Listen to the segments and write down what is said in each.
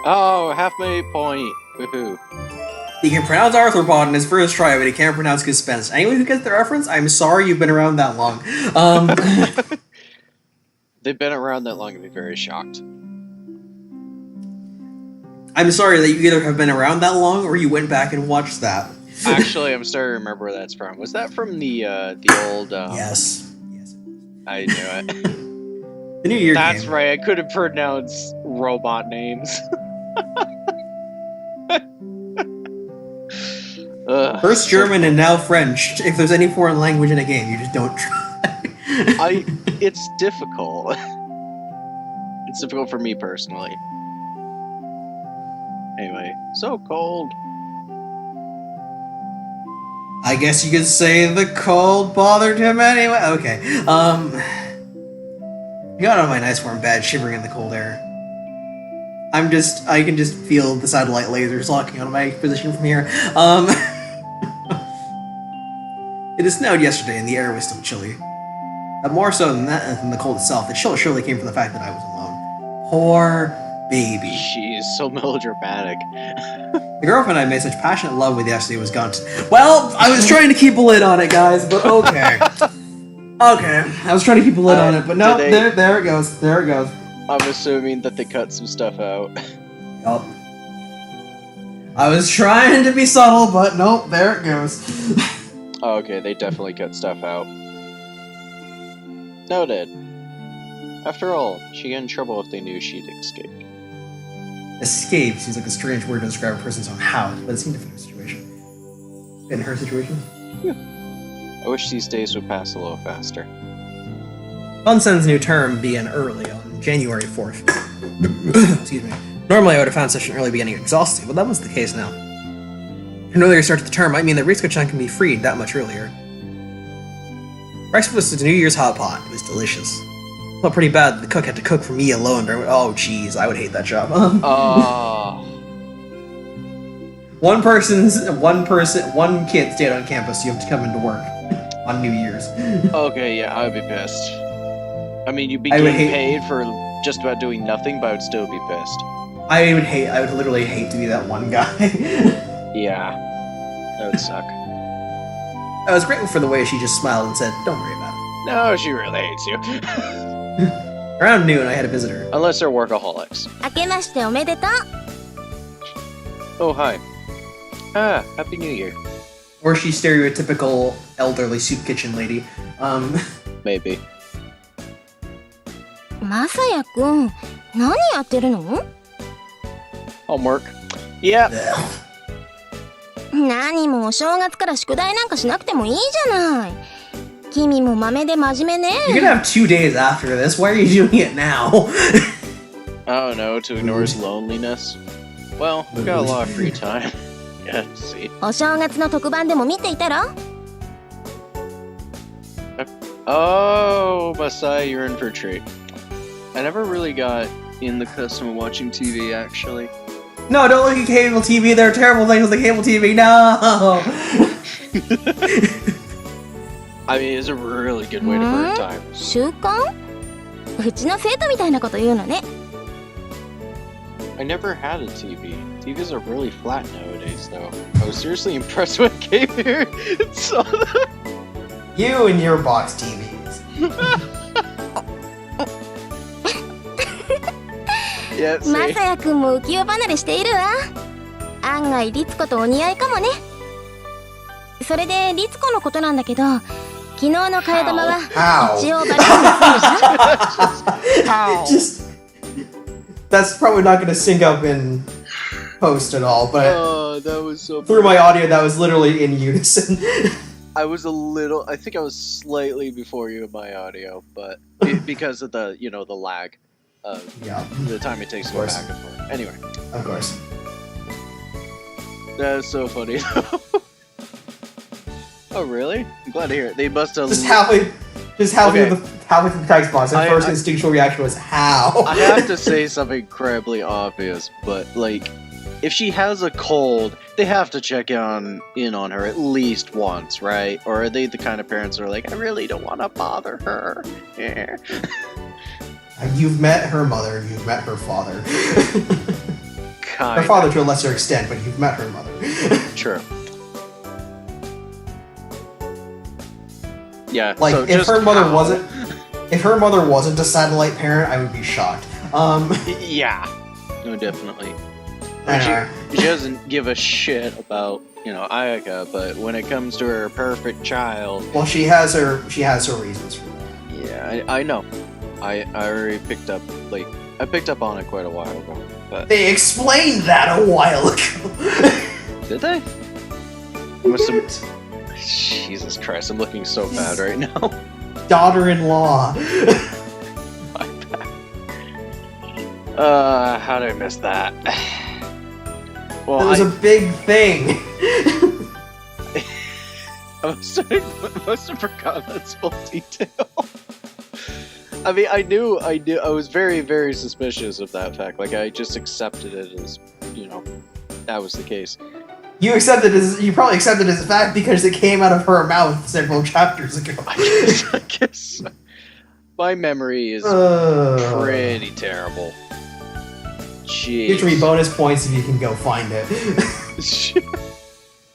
Oh, half my point. Woohoo. He can pronounce arthropod in his first try, but he can't pronounce Gespenst. Anyone who gets the reference, I'm sorry you've been around that long. They've been around that long, I'd be very shocked. I'm sorry that you either have been around that long or you went back and watched that. Actually, I'm starting to remember where that's from. Was that from the old... Yes. Yes. I knew it. The New Year That's game. right, I couldn't pronounce robot names. First German and now French. If there's any foreign language in a game, you just don't try. It's difficult. It's difficult for me personally. Anyway, so cold. I guess you could say the cold bothered him anyway. Okay. I got on my nice warm bed, shivering in the cold air. I can just feel the satellite lasers locking on my position from here. It had snowed yesterday and the air was still chilly. More so than the cold itself, the chill surely came from the fact that I was alone. Poor baby. She is so melodramatic. The girlfriend I made such passionate love with yesterday was gone. Well, I was trying to keep a lid on it, guys, but okay. Okay, I was trying to keep a lid on it, but no, there it goes. There it goes. I'm assuming that they cut some stuff out. Yup. I was trying to be subtle, but nope, there it goes. Oh, okay, they definitely cut stuff out. Noted. After all, she'd get in trouble if they knew she'd escaped. Escape seems like a strange word to describe a person's own house, but it seemed to fit her situation. In her situation? I wish these days would pass a little faster. Bunsen's new term began early, on January 4th. Excuse me. Normally I would have found such an early beginning exhausting, but that was the case now. An earlier start to the term might mean that Ritsuko-chan can be freed that much earlier. Breakfast was the New Year's hot pot. It was delicious. Felt pretty bad that the cook had to cook for me alone during... Oh, jeez, I would hate that job. One kid stayed on campus, so you have to come into work on New Year's. Okay, yeah, I would be pissed. I mean, you'd be getting paid for just about doing nothing, but I would still be pissed. I would literally hate to be that one guy. Yeah, that would suck. I was grateful for the way she just smiled and said, "Don't worry about it." No, she really hates you. Around noon, I had a visitor. Unless they're workaholics. 明けましておめでとう Oh, hi. Ah, Happy New Year. Or she's stereotypical elderly soup kitchen lady. Maybe. まさやくん、何やってるの Homework. Yeah. 何もお正月から宿題なんかしなくてもいいじゃない。君も豆で真面目ね。You're gonna have 2 days after this. Why are you doing it now? I don't know, to ignore his loneliness. Well, we've got a lot of free time. Yeah, see. お正月の特番でも見ていたら Oh, Masai, you're in for a treat. I never really got in the custom of watching TV, actually. No, don't look at cable TV. There are terrible things on cable TV. No! I mean, it's a really good way to burn time. 習慣うちの生徒みたいなこと言うのね。I never had a TV. TVs are really flat nowadays, though. I was seriously impressed when I came here and saw that. You and your box TVs. Yeah, see. まさやくんも浮世離れしているわ。案外リツコとお似合いかもね。それでリツコのことなんだけど、昨日の替え玉は一応バレずに済んだ。Just that's probably not going to sync up in post at all, but that was so through my audio, that was literally in unison. I think I was slightly before you in my audio, but because of the, the lag of the time it takes to go back and forth. Anyway. Of course. That is so funny. Oh, really? I'm glad to hear it. They must have... Just halfway through the text box, and first instinctual reaction was, how? I have to say something incredibly obvious, but, if she has a cold, they have to check in on her at least once, right? Or are they the kind of parents that are like, I really don't want to bother her? Yeah. You've met her mother, you've met her father. Her father to a lesser extent, but you've met her mother. True. Yeah. Like, so if her mother wasn't a satellite parent, I would be shocked. Yeah. No, definitely. Anyway. She doesn't give a shit about, Ayaka, but when it comes to her perfect child... Well, she has her reasons for that. Yeah, I know. I already picked up, I picked up on it quite a while ago. But... They explained that a while ago. Did they? Jesus Christ, I'm looking so bad right now. Daughter-in-law. My bad. How did I miss that? Well, it was a big thing. I must have forgotten that small detail. I mean, I knew, I was very, very suspicious of that fact. Like, I just accepted it as, that was the case. You probably accepted it as a fact because it came out of her mouth several chapters ago. I guess. My memory is pretty terrible. Jeez. Give me bonus points if you can go find it.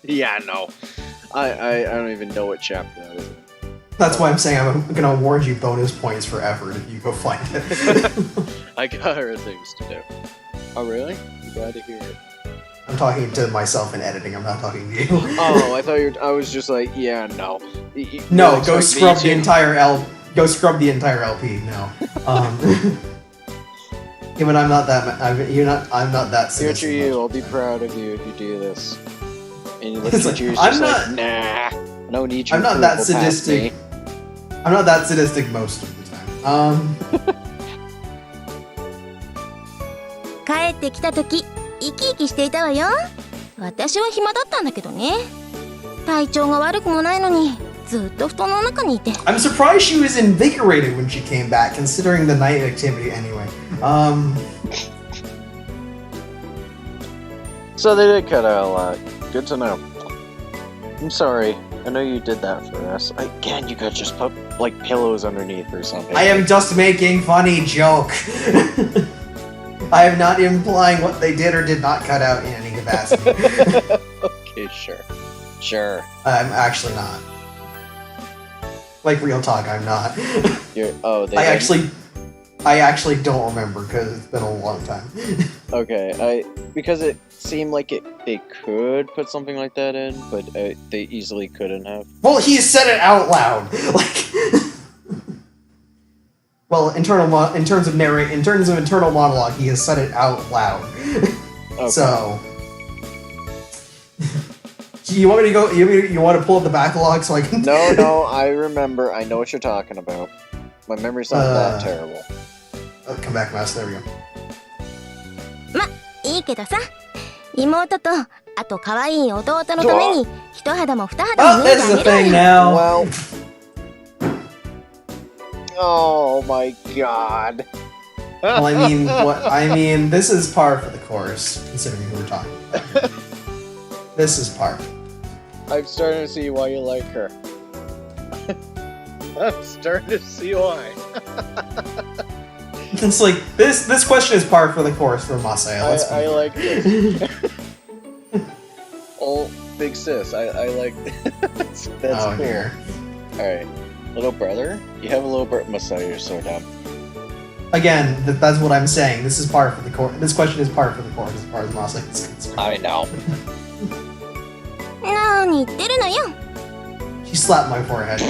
Yeah, no. I don't even know what chapter that was in. That's why I'm saying I'm going to award you bonus points for effort if you go find it. I got other things to do. Oh, really? I'm glad to hear it. I'm talking to myself in editing, I'm not talking to you. Oh, I thought I was just like, yeah, no. No, go scrub the entire LP, no. Yeah, but I'm not that Good for you, I'll be proud of you if you do this. And you look at you, just like, nah, no need you. I'm not that sadistic. I'm not that sadistic most of the time. 帰ってきた時生き生きしていたわよ。私は暇だったんだけどね。体調が悪くもないのにずっと布団の中にいて。I'm surprised she was invigorated when she came back, considering the night activity anyway. So they did cut out a lot. Good to know. I'm sorry. I know you did that for us. Again, you could just put, pillows underneath or something. I am just making funny joke. I am not implying what they did or did not cut out in any capacity. Okay, sure. I'm actually not. Like, real talk, I'm not. I actually don't remember because it's been a long time. Okay, because it seemed like they could put something like that in, but they easily couldn't have. Well, he said it out loud. Well, in terms of internal monologue, he has said it out loud. Okay. So, you want me to go? You want to pull up the backlog so I can? No, I remember. I know what you're talking about. My memory's not that terrible. Come back, Mouse. There we go. ま、いいけどさ、妹とあと可愛い弟のために一肌も二肌も脱いであげるわよ。Well. Oh my god. Well, I mean, this is par for the course, considering who we're talking about. This is par. I'm starting to see why you like her. I'm starting to see why. It's like, this question is par for the course for Masaya. I like this. Oh, big sis, I like that's cool. Here. Alright. Little brother? You have a little brother? Masaya, you're so dumb. Again, that's what I'm saying. This is par for the course. This question is par for the course as far as Masaya is concerned. I know. 何言ってるのよ。 She slapped my forehead.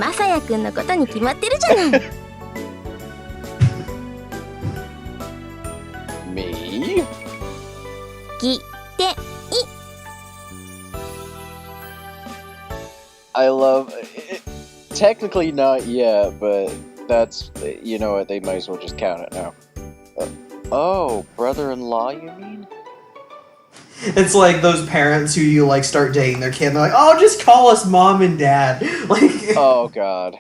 まさやくんのことに決まってるじゃない。Me? きてい。 I love it. Technically not yet, but that's, you know what, they might as well just count it now. Oh, brother-in-law, you mean? It's like those parents who you start dating their kid and they're like, oh, just call us mom and dad. Oh god.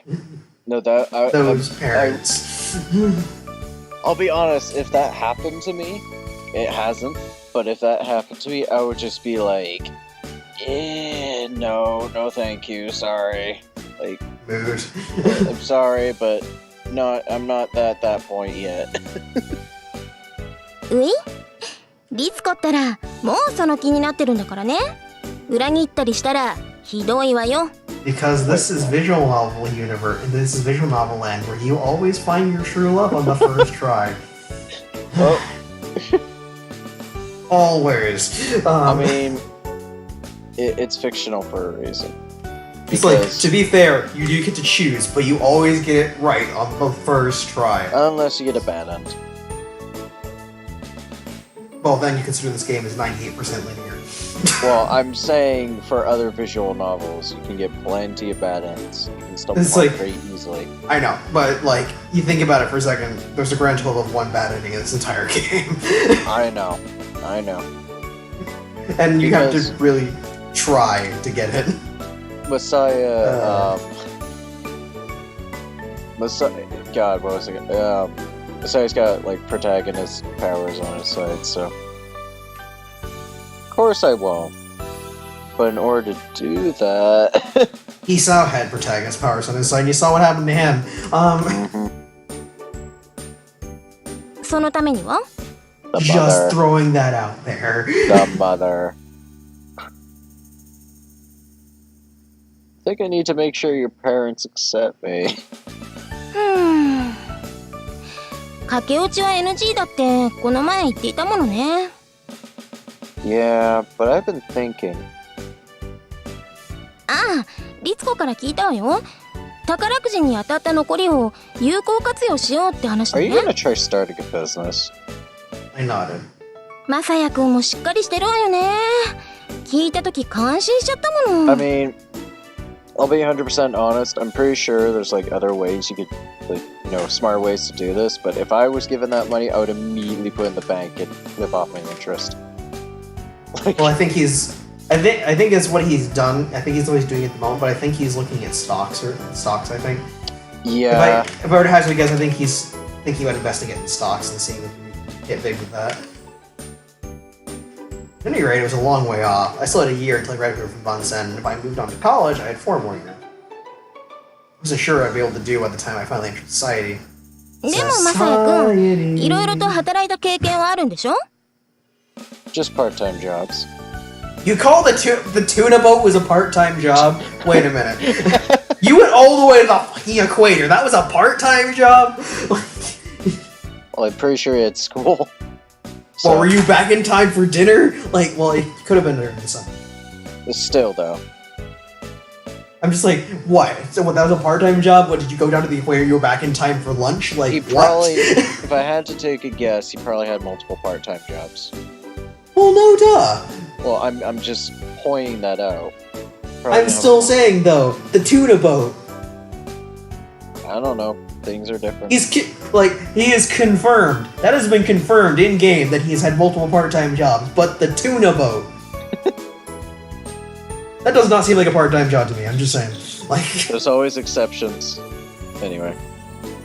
No, those parents. I'll be honest, if that happened to me, it hasn't, but if that happened to me, I would just be like, no thank you, sorry. Mood. I'm sorry, but I'm not at that point yet. うい、リツコったらもうその気になってるんだからね。裏切ったりしたらひどいわよ。 Because this is visual novel universe, this is visual novel land where you always find your true love on the first try. Oh. Always. I mean, it's fictional for a reason. It's like, to be fair, you do get to choose, but you always get it right on the first try. Unless you get a bad end. Well, then you consider this game as 98% linear. Well, I'm saying for other visual novels, you can get plenty of bad ends. You can stumble It's on like- pretty easily. I know, but like, you think about it for a second, there's a grand total of one bad ending in this entire game. I know. And you have Because- to really try to get it. Messiah, God, what was it? Messiah's got, like, protagonist powers on his side, so... Of course I won't. But in order to do that... Isao had protagonist powers on his side, and you saw what happened to him. Mhm. そのためには The Just mother. throwing that out there. The mother. I think I need to make sure your parents accept me. 駆け落ちは NG だってこの前言っていたものね。 Yeah, but I've been thinking. ああ、リツコから聞いたわよ。宝くじに当たった残りを有効活用しようって話 Are だ you ね。 gonna try starting a business? I nodded. まさやくんもしっかりしてるわよね。聞いた時感心しちゃったもの。 I mean, I'll be 100% honest. I'm pretty sure there's like other ways you could, like, you know, smart ways to do this. But if I was given that money, I would immediately put it in the bank and live off my interest. Like, Well, I think it's what he's done. I think he's always doing it at the moment, but I think he's looking at stocks, I think. yeah, If I were to hazard a guess, I think he would investigate in stocks and seeing if he can get big with that. At any rate, it was a long way off. I still had a year until I graduated from Bunsen, and if I moved on to college, I had 4 more years. I wasn't sure I'd be able to do by the time I finally entered society. でもまさやくん、いろいろと働いた経験はあるんでしょ？ just part-time jobs. You call the tuna boat was a part-time job? Wait a minute. You went all the way to the fucking equator. That was a part-time job? Well, I'm pretty sure it's school. So, Well, were you back in time for dinner? Like, well, it could have been during the summer. still though. I'm just like, what? So what, that was a part-time job? What, did you go down to the equator, you were back in time for lunch? Like, He what? probably, if I had to take a guess, he probably had multiple part-time jobs. Well, no duh. Well, I'm just pointing that out. I'm still saying, though, the tuna boat. I don't know. Things are different. He is confirmed. That has been confirmed in-game that he's had multiple part-time jobs, but the tuna boat. That does not seem like a part-time job to me, I'm just saying. Like, There's always exceptions. Anyway.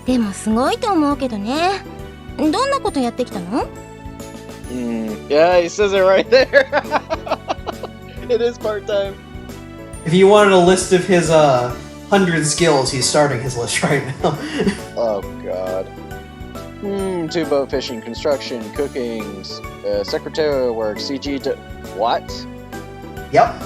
でもすごいと思うけどね。どんなことやってきたの？ Yeah, he says it right there. It is part-time. if you wanted a list of his, 100 skills, he's starting his list right now. Oh god. Two-boat fishing, construction, cooking, secretarial work, CG. What? Yep.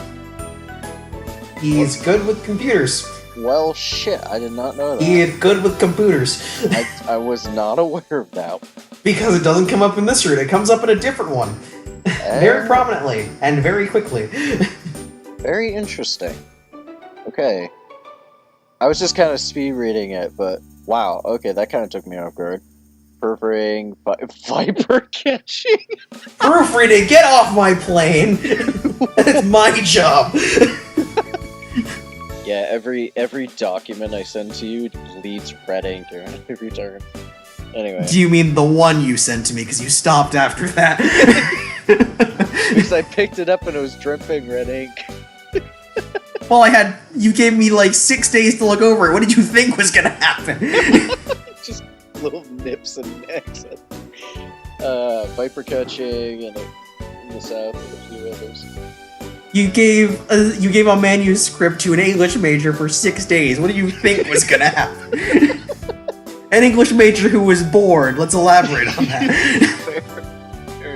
He's good with computers. Well, shit. I did not know that. He is good with computers. I was not aware of that. Because it doesn't come up in this route, it comes up in a different one. Very prominently, and very quickly. Very interesting. Okay. I was just kind of speed reading it, but wow. Okay, that kind of took me off guard. Proofreading, viper catching. Proofreading, get off my plane! It's my job! Yeah, every document I send to you leads red ink every turn. Anyway. Do you mean the one you sent to me, because you stopped after that? Because I picked it up and it was dripping red ink. Well, you gave me like 6 days to look over it. What did you think was gonna happen? Just little nips and necks. Viper catching and in the south and a few others. You gave a manuscript to an English major for 6 days. What do you think was gonna happen? An English major who was bored. Let's elaborate on that. Fair.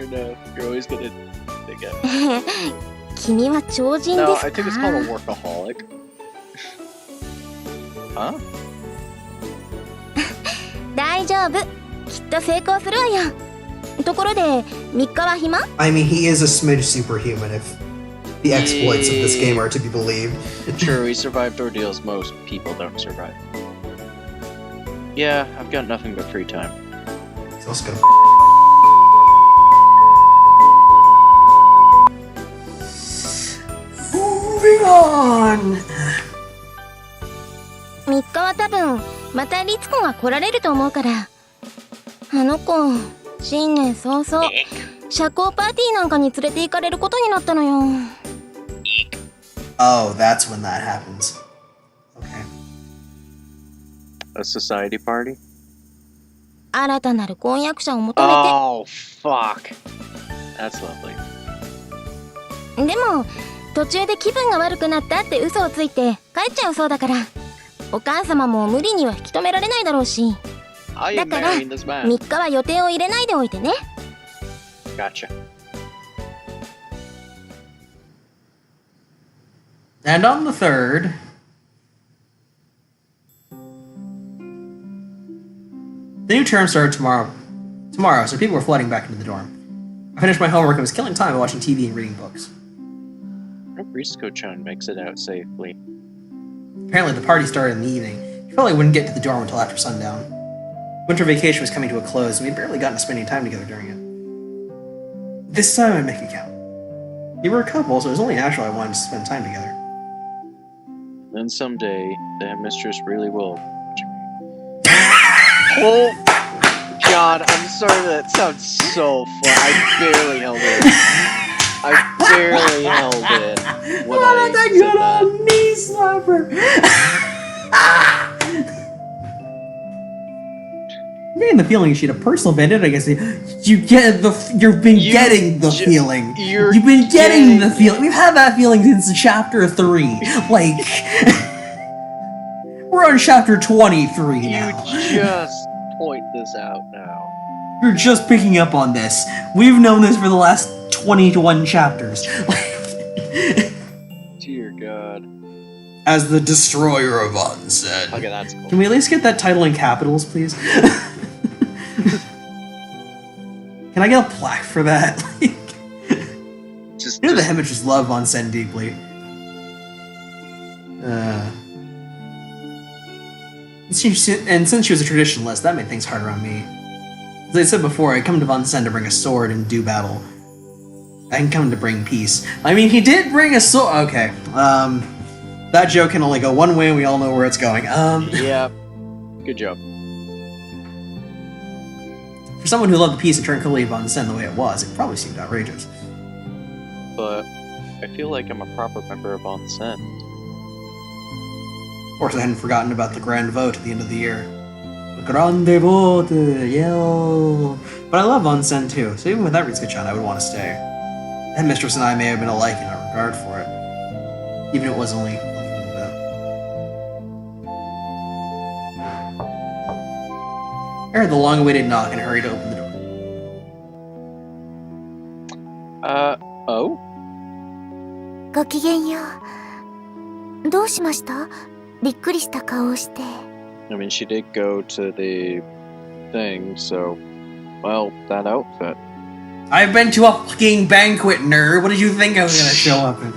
know. You're always gonna think it. 君は超人 No, です I think it's か called a workaholic. Huh? 大丈夫。きっと成功するわよ。ところで、3日は暇？ I mean, he is a smidge superhuman if the exploits of this game are to be believed. True, he survived ordeals most people don't survive. Yeah, I've got nothing but free time. He's also gonna Moving on! 3日は多分、またリツコが来られると思うから。あの子、新年早々、社交パーティーなんかに連れて行かれることになったのよ。Oh, that's when that happens. Okay. A society party? 新たなる婚約者を求めて。Oh, fuck. That's lovely. でも、途中で気分が悪くなったって嘘をついて帰っちゃうそうだから。お母様も無理には引き止められないだろうし。だから、3日は予定を入れないでおいてね。Gotcha. And on the 3rd, the new term started tomorrow, so people were flooding back into the dorm. I finished my homework and was killing time by watching TV and reading books. I hope Ritsuko-chan makes it out safely. Apparently the party started in the evening. He probably wouldn't get to the dorm until after sundown. Winter vacation was coming to a close, and we'd barely gotten to spending time together during it. This time I'd make it count. We were a couple, so it was only natural I wanted to spend time together. Then someday, the headmistress really will. Oh, God, I'm sorry that sounds so fun. I barely held it. I barely held it when I that said good that. old knee slapper! I'm getting the feeling she had a personal vendetta against you. You've been getting the feeling. You've been getting the feeling. We've had that feeling since chapter 3. Like, we're on chapter 23 now. You just point this out now. You're just picking up on this. We've known this for the last 21 chapters. Dear God. As the destroyer of Onsen. Okay, that's cool. Can we at least get that title in capitals, please? Can I get a plaque for that? Just, the headmistress love Onsen deeply. And since she was a traditionalist, that made things harder on me. As I said before, I come to Onsen to bring a sword and do battle. I can come to bring peace. I mean, he did bring a sword. Okay. That joke can only go one way, and we all know where it's going. Yeah. Good job. For someone who loved the peace and tranquility of Onsen the way it was, it probably seemed outrageous. But I feel like I'm a proper member of Onsen. Of course, I hadn't forgotten about the grand vote at the end of the year. The grande vote, yell. But I love Onsen too, so even without Ritsuko-chan, I would want to stay. The headmistress and I may have been alike in our regard for it, even if it was only a little bit. I heard the long-awaited knock and hurried to open the door. Oh? ごきげんよう。どうしました？びっくりした顔をして。I mean, she did go to the thing, so... Well, that outfit. I've been to a fucking banquet, nerd. What did you think I was gonna show up in?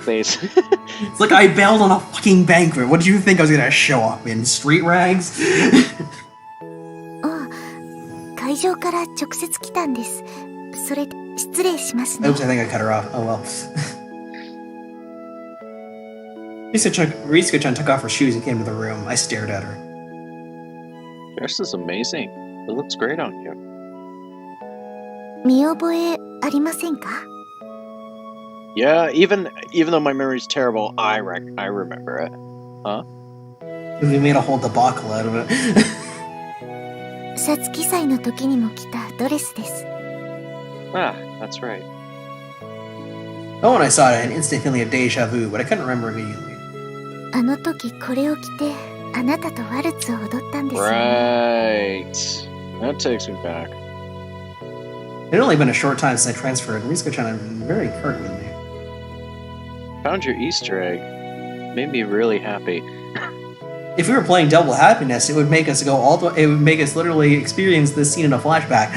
Face. It's like I bailed on a fucking banquet. What did you think I was gonna show up in? Street rags? 会場から直接来たんです。それ失礼しますね。 Oops, I think I cut her off. Oh well. Ritsuko-chan took off her shoes and came to the room. I stared at her. Dress is amazing. It looks great on you. 見覚えありませんか？ Yeah, even though my memory's terrible, I remember it. Huh? We made a whole debacle out of it. さつき祭の時にも着たドレスです。 Ah, that's right. Oh, when I saw it, I had an instant feeling of deja vu, but I couldn't remember immediately. あの時これを着てあなたとワルツを踊ったんですよ。 Right. That takes me back. It had only been a short time since I transferred, and Ritsuko-chan had been very curt with me. Found your Easter egg. Made me really happy. If we were playing Double Happiness, it would make us it would make us literally experience this scene in a flashback.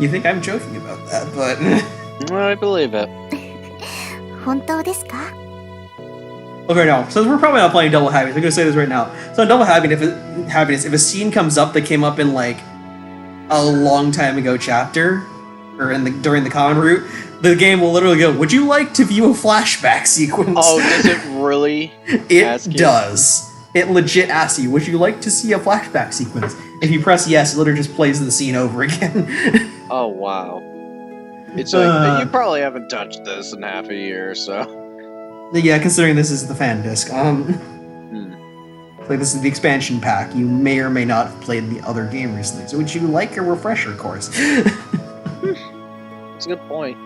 You think I'm joking about that, but... I believe it. 本当ですか? Okay, no. So we're probably not playing Double Happiness. I'm gonna say this right now. So in Double Happiness, if a scene comes up that came up in like a long time ago chapter, or during the common route, the game will literally go, "Would you like to view a flashback sequence?" Oh, does it really? It does. It legit asks you, "Would you like to see a flashback sequence?" If you press yes, it literally just plays the scene over again. Oh wow. It's like you probably haven't touched this in half a year, so. Yeah, considering this is the fan disc. Like this is the expansion pack. You may or may not have played the other game recently. So would you like a refresher course? It's a good point.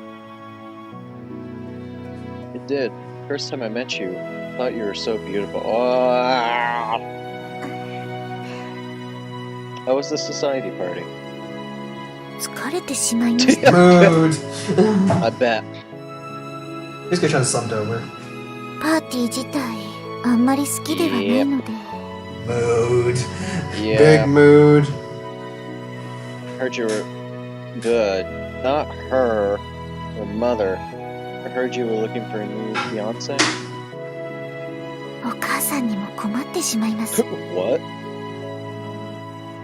It did. First time I met you, I thought you were so beautiful. Oh. How was the society party? 疲れてしまいました。 Mood. I bet. Just get subbed over. パーティー自体あんまり好きではないので。Mood. Yeah. Big mood. Heard you were good. Not her. Her mother. I heard you were looking for a new fiance. お母さんにも困ってしまいます。 What?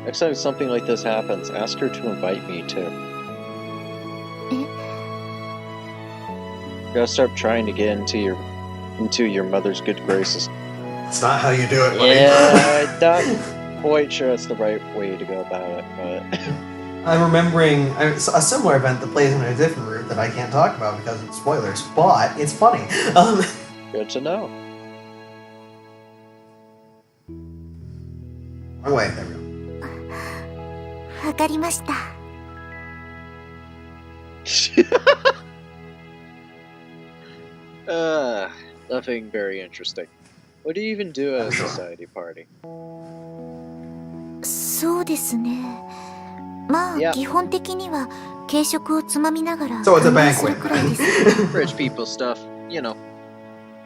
Next time something like this happens, ask her to invite me too. Gotta start trying to get into your mother's good graces. That's not how you do it, buddy. Yeah, I'm not quite sure that's the right way to go about it, but... I'm remembering a similar event that plays in a different route that I can't talk about because it's spoilers, but it's funny. Good to know. Wrong way, there we go. わかりました。 Nothing very interesting. What do you even do at a society party? そうですね。まあ、基本的には軽食をつまみながら So it's a 会話す banquet. るくらいです。 Rich people stuff, you know.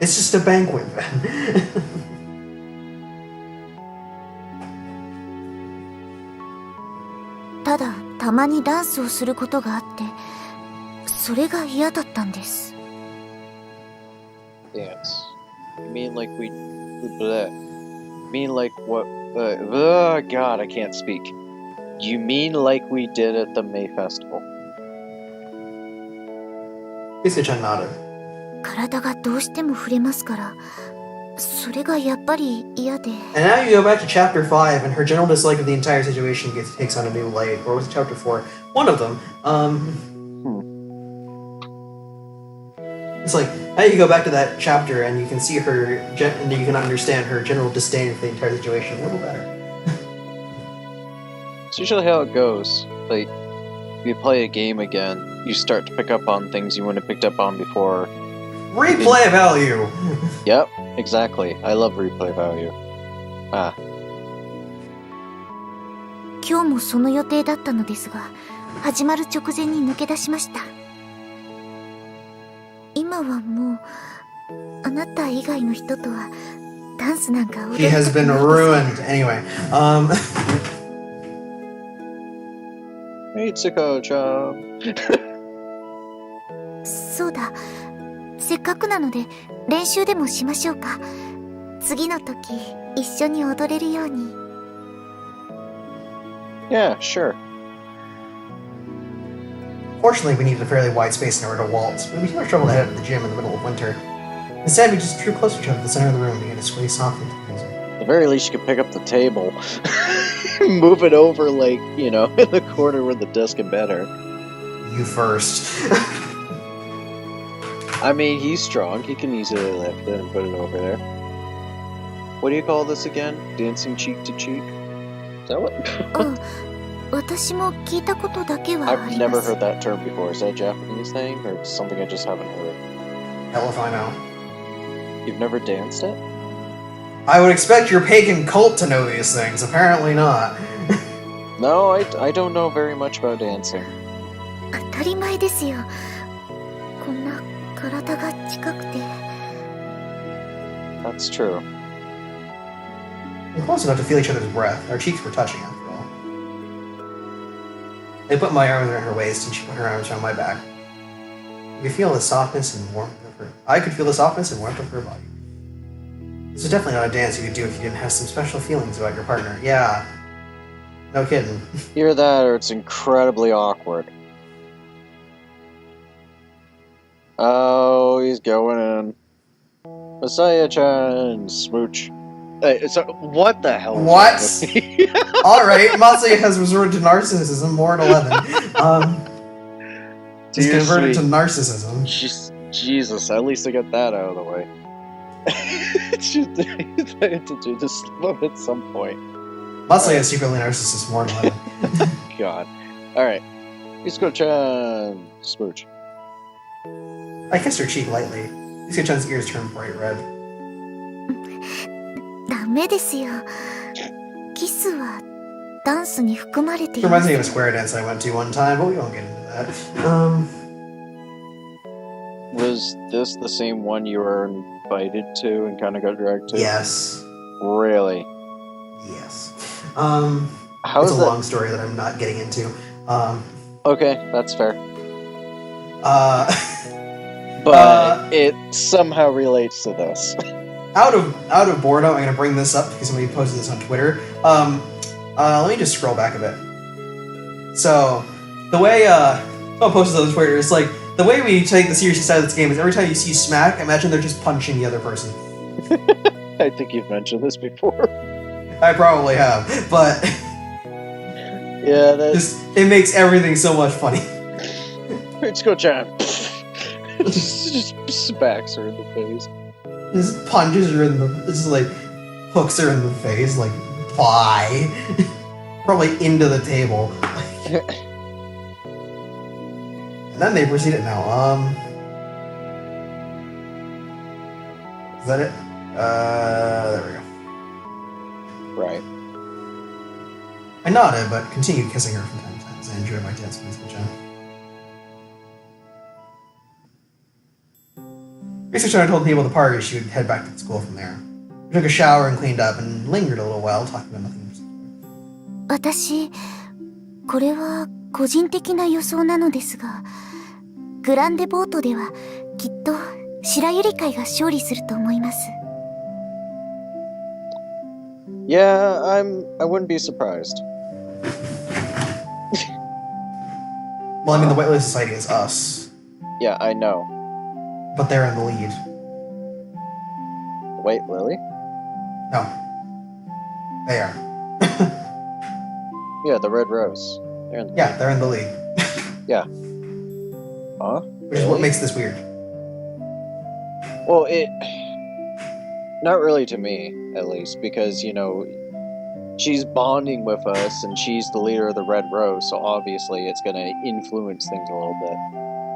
It's just a banquet, then. ただ、たまにダンスをすることがあって、それが嫌だったんです。 Dance. You mean like we... Bleh. Mean like what... God, I can't speak. You mean like we did at the May Festival? Ritsuko-chan nodded. 体がどうしても触れますから、それがやっぱり嫌で。 And now you go back to chapter 5, and her general dislike of the entire situation takes on a new light. Or was it chapter 4? One of them. It's like, now you go back to that chapter, and you can see her, and you can understand her general disdain for the entire situation a little better. It's usually how it goes. Like, if you play a game again, you start to pick up on things you wouldn't have picked up on before. Replay value! Yep, exactly. I love replay value. Ah. 今日もその予定だったのですが、始まる直前に抜け出しました。今はもう、あなた以外の人とはダンスなんか踊りたくないです。 He has been ruined. Anyway, Ritsuko-chan. そうだ。せっかくなので練習でもしましょうか。次の時一緒に踊れるように。 Yeah, sure. Fortunately, we needed a fairly wide space in order to waltz. It would be too much trouble to head up to the gym in the middle of winter. Instead, we just drew closer to each other at the center of the room and began to sway softly to the music. At the very least, you could pick up the table. Move it over, like, you know, in the corner where the desk and bed are. You first. I mean, he's strong. He can easily lift it and put it over there. What do you call this again? Dancing cheek to cheek? Is that what? 私も聞いたことだけはあります。 I've never heard that term before. Is that a Japanese thing or something I just haven't heard? Hell if I know. You've never danced it? I would expect your pagan cult to know these things. Apparently not. No, I don't know very much about dancing. 当たり前ですよ。こんな体が近くて。That's true. We're close enough to feel each other's breath. Our cheeks were touching, after all. I put my arms around her waist, and she put her arms around my back. I could feel the softness and warmth of her body. This is definitely not a dance you could do if you didn't have some special feelings about your partner. Yeah. No kidding. Either that or it's incredibly awkward. Oh, he's going in. Masaya-chan, smooch. So what the hell? What? Alright, Masaya has resorted to narcissism, more at 11. He's converted to narcissism. Jesus, at least I got that out of the way. I had to do this at some point. Masaya is secretly narcissist, more than 11. God. Alright. Ritsuko-chan, smooch. I kissed her cheek lightly. Ritsuko-chan's ears turned bright red. ダメですよ。キスはダンスに含まれてい It ま reminds す。 me of a square dance I went to one time, but we won't get into that. Was this the same one you were invited to and kind of got dragged to? Yes. Really? Yes. How it's is a that? long story that I'm not getting into. Okay, that's fair. Uh, But it somehow relates to this. out of boredom, I'm gonna bring this up because somebody posted this on Twitter. Let me just scroll back a bit. So, the way someone posted this on Twitter is like the way we take the seriousness side of this game is every time you see smack, imagine they're just punching the other person. I think you've mentioned this before. I probably have, but Yeah, that's... just it makes everything so much funny. Ritsuko-chan. Just smacks her in the face. Just punches her in the, just like hooks her in the face, like bye. Probably into the table. And then they proceed it now. Is that it? There we go. Right. I nodded, but continued kissing her from time to time as I enjoyed my dance with Ritsuko-chan. Ritsuko-chan told people at the party she would head back to school from there. We took a shower and cleaned up and lingered a little while, talking about nothing in particular. 私、これは個人的な予想なのですが、グランデボートではきっと白百合会が勝利すると思います。Yeah, I wouldn't be surprised. Well, I mean, the White Lily Society is us, Yeah, I know. but they're in the lead. Wait, Lily? No. They are. Yeah, the Red Rose. They're in the Yeah, they're in the lead. Yeah. Huh? Which is what makes this weird. Well, not really to me, at least, because, you know, she's bonding with us, and she's the leader of the Red Rose, so obviously it's gonna influence things a little bit.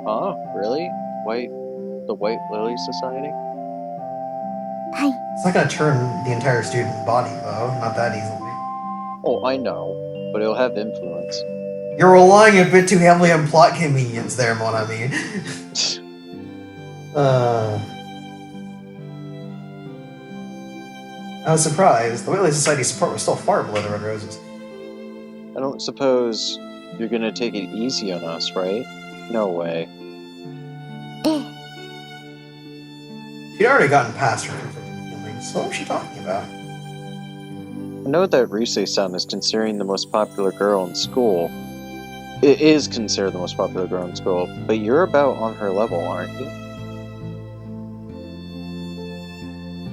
Huh? Really? The White Lily Society? はい。 It's not gonna turn the entire student body, though. Not that easily. Oh, I know, but it'll have influence. You're relying a bit too heavily on plot convenience there, mon ami. I was surprised. The White Lily Society's support was still far below the Red Roses. I don't suppose you're gonna take it easy on us, right? No way. ええ。 She'd already gotten past her conflicting feelings, so what was she talking about? I know that Rise-san is considering the most popular girl in school. It is considered the most popular girl in school, but you're about on her level, aren't you?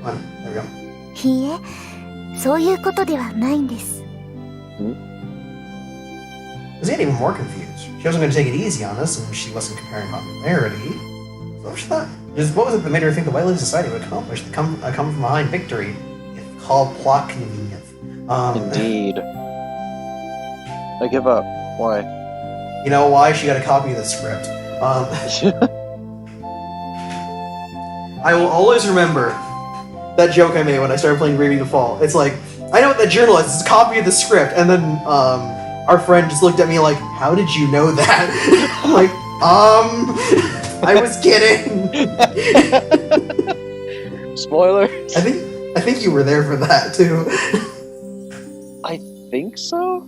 Come on, there we go. いいえ、そういうことではないんです。I was getting even more confused. She wasn't going to take it easy on us, and she wasn't comparing popularity. So what was that? What was it that made her think the White Lily Society would accomplish a come from behind victory if called plot convenience? Indeed. I give up. Why? You know why? She got a copy of the script. I will always remember that joke I made when I started playing Grieving the Fall. It's like, I know what the journal is. It's a copy of the script, and then our friend just looked at me like, how did you know that? I'm like, I was kidding. Spoiler. I think you were there for that too. I think so?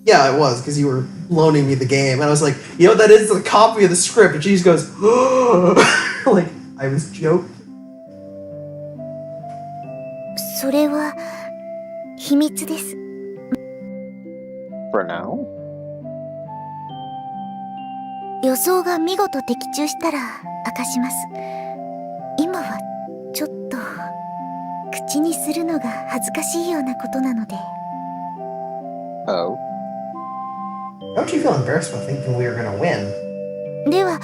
Yeah, it was, because you were loaning me the game, and I was like, you know, that is a copy of the script, and she just goes, like, I was joking. それは秘密です。 For now? 予想が見事的中したら明かします。今はちょっと口にするのが恥ずかしいようなことなので。 Oh. Don't you feel embarrassed about thinking we were gonna win? では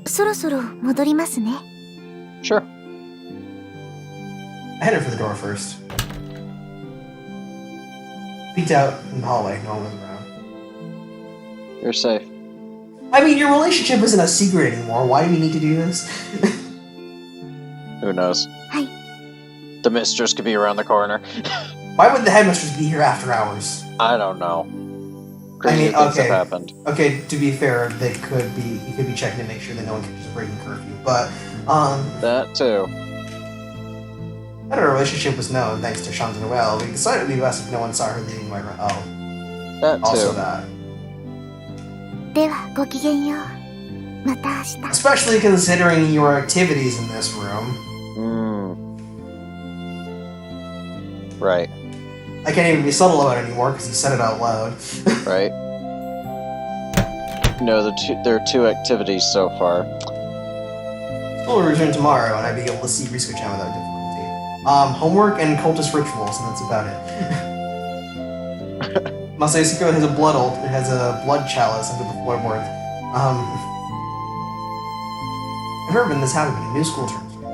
そろそろ戻りますね。 Sure. I headed for the door first. Peeked out in the hallway, no one was around. You're safe. I mean, your relationship isn't a secret anymore. Why do we need to do this? Who knows? Hi. The mistress could be around the corner. Why would the headmistress be here after hours? I don't know. I Crazy mean, things okay. have happened. Okay, to be fair, you could be checking to make sure that no one catches breaking curfew. But That too. that our relationship was known thanks to Sean's Noel. We decided it would be best if no one saw her leaving my room. Oh, That also too. that. ではごきげんよう。また明日。 Especially considering your activities in this room. Right. I can't even be subtle about it anymore because you said it out loud. Right. No, there are two activities so far. School will resume tomorrow, and I'd be able to see Ritsuko-chan without difficulty. Homework and cultist rituals, and that's about it. Masayusuko has a blood chalice under the floorboard. I've never been this happy in a new school term. Before.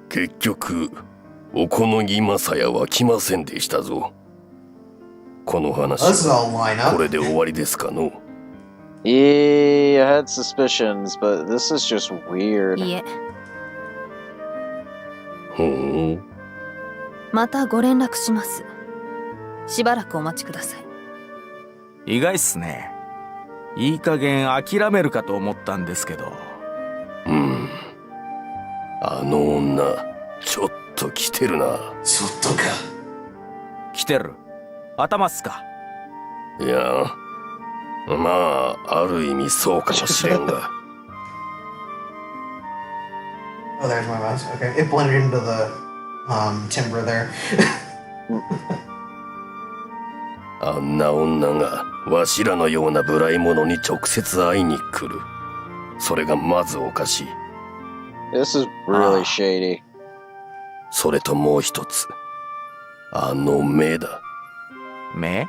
結局、おこのぎまさやは来ませんでしたぞ。この話 This is は all line up. これで終わりですかの Yeah, I had suspicions, but this is just weird. いえ、ほう。またご連絡します。しばらくお待ちください。意外っすね。いい加減諦めるかと思ったんですけど。あの女、ちょっと来てるな。ちょっとか。来てる。頭っすか。いや、まあ、ある意味そうかもしれんが。Oh, there's my mouse. Okay, it blended into the timber there. あんな女がわしらのような無頼者に直接会いに来る。それがまずおかしい。This is really shady. それともう一つ。あの目だ。目？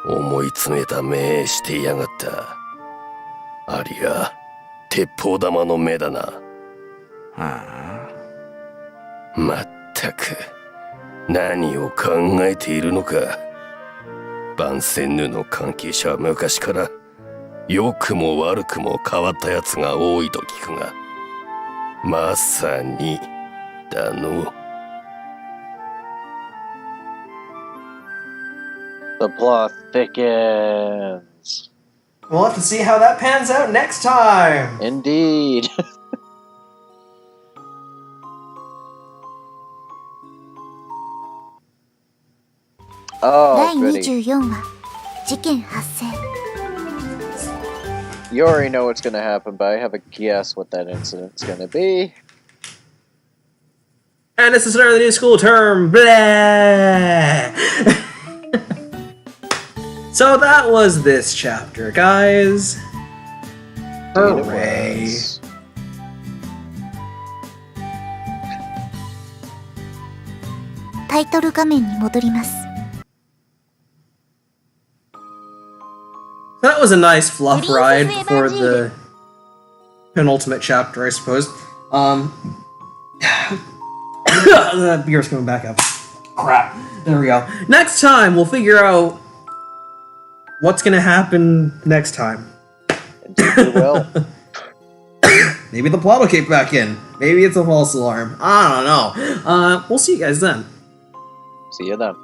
思い詰めた目してやがった。ありゃ、鉄砲玉の目だな。はあ。まったく、何を考えているのか。万仙ヌの関係者は昔から、良くも悪くも変わった奴が多いと聞くが、まさに、だの。The plot thickens. We'll have to see how that pans out next time. Indeed. Oh, 第 goody. 24話事件発生。 You already know what's gonna happen, but I have a guess what that incident's gonna be. And it's the start of the new school term. Blah. So that was this chapter, guys. Hooray. It was. タイトル画面に戻ります。 That was a nice fluff ride before the penultimate chapter, I suppose. The beer's coming back up. Crap. There we go. Next time, we'll figure out what's gonna happen next time. Indeed we will. Maybe the plot will kick back in. Maybe it's a false alarm. I don't know. We'll see you guys then. See you then.